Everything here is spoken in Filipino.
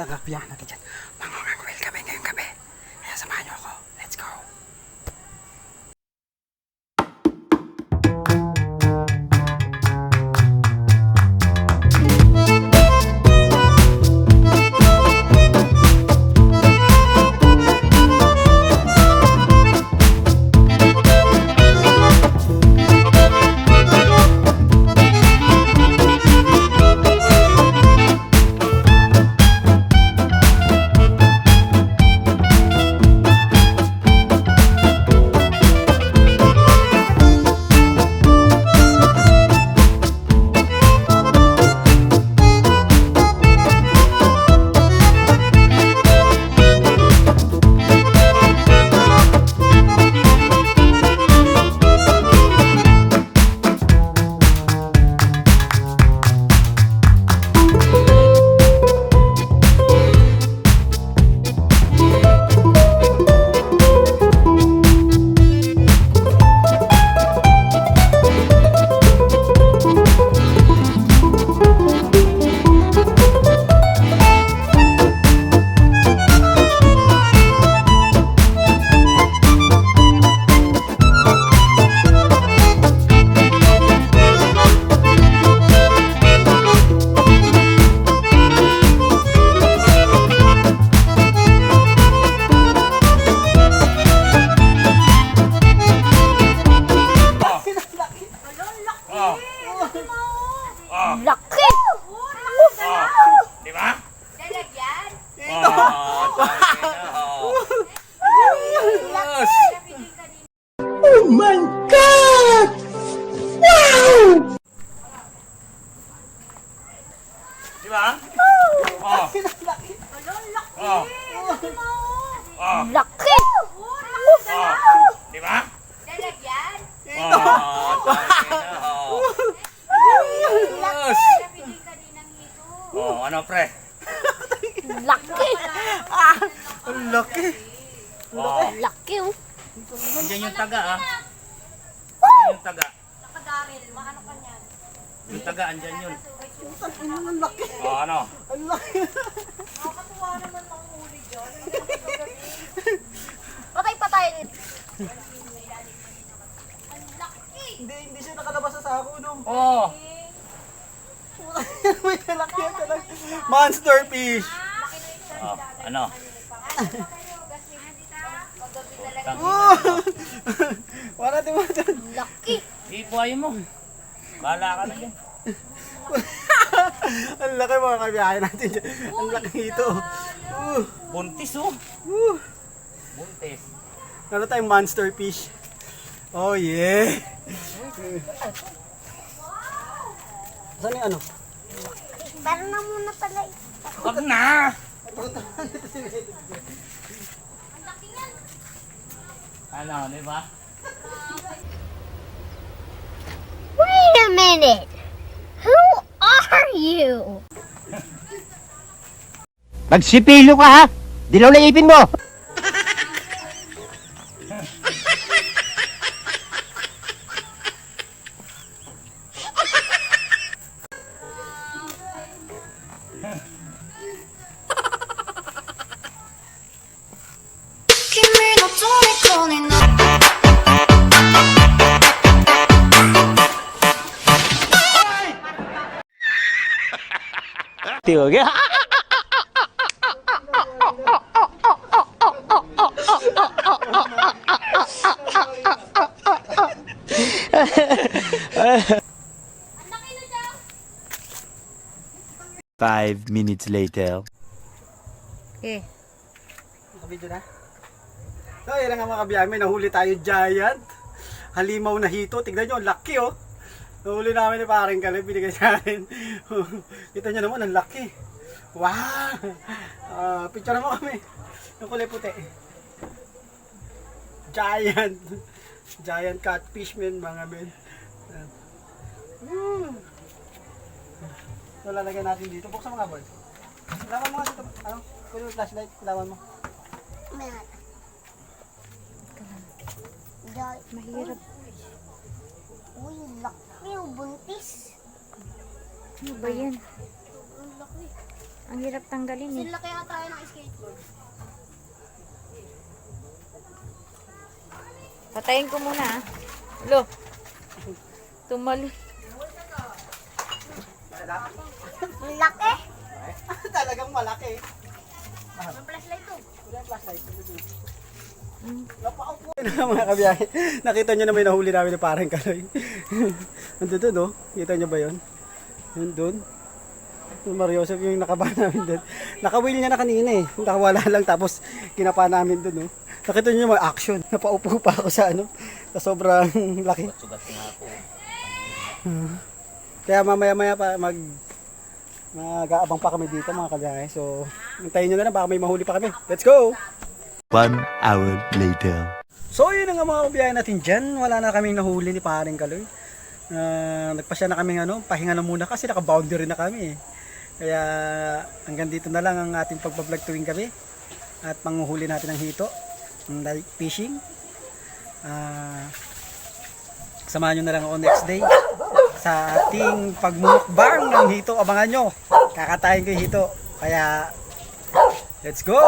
mga kapiyak natin dyan. Mangunganguil kami ngayong gabi. Kaya samahan nyo ako. Let's go! Laki! Di ba? Lalagyan? Oh my God! Wow! Di ba? Laki! Di ba? Lalagyan? Ano pre? Laki! Ang laki! Laki oh! Andiyan yung taga Andiyan yung taga. Nakadaril, maano ka niyan? Yung taga, andyan yun. Ang laki! Ano? Ang laki! Nakakatuwa naman ng huli dyan. Patay-patay rin. Ang laki! Hindi siya nakalabas sa sako, no? Oo. May laki yan talaga. Monster fish! Ano? Wala din mo dyan. Laki! Ipuhayin mo. Bahala ka na dyan. Ang laki mga kabiyahe natin dyan. Ang laki ito. Buntis Buntis. Ano tayong monster fish? Oh yeah! Saan yung ano? Meron na muna pala eh. Wag na! Ano, di ba? Wait a minute! Who are you? Magsipilo ka ha! Dilaw na ipin mo! Tiyo ka? Five minutes later. Eh. Nakabidyo na? So, yan nga mga kabiyahe. May nahuli tayo giant. Halimaw na hito. Tignan nyo, ang laki oh. Nahuli namin ni paring Kaleb. Binigay sa akin. Kita nyo naman, ang laki. Wow! Picture mo kami. Yung kulay puti. Giant. Giant catfish men mga men. So, lalagyan natin dito. Buksan mo nga boy. Lawan mo nga dito. Ano? Pwede yung flashlight. Lawan mo. Mahirap. Uy, laki oh, buntis. Ano ba yan? Ang hirap tanggalin eh. Sila kaya tayo ng skateboard. Patayin ko muna ah. Lo. Tumali. Ang laki. Talagang malaki. Ang flashlight to. Mga kabiyahe, nakita nyo na may nahuli namin ni parang Kaloy. Nandun doon, oh. Kita nyo ba yun? Yun doon. Yung Mariosep yung nakaba namin doon. Nakawheel niya na kanina eh. Nakawala lang tapos kinapa namin doon, oh. Nakita nyo may action. Napaupo pa ako sa ano. Sa sobrang laki. Kaya mamaya-maya pa mag-aabang pa kami dito mga kabiyahe. So, hintayin nyo na lang baka may mahuli pa kami. Let's go! 1 hour later. So yun ang mga kabiyahe natin dyan. Wala na kaming nahuli ni paring Kaloy. Nagpasya na kaming pahinga na muna kasi naka-boundary na kami eh. Kaya hanggang dito na lang ang ating pagbablog tuwing gabi. At panguhuli natin ng hito. Night fishing. Samahan nyo na lang ako next day sa ating pagmumukbang ng hito. Abangan nyo. Kakatayin ko yung hito. Kaya let's go!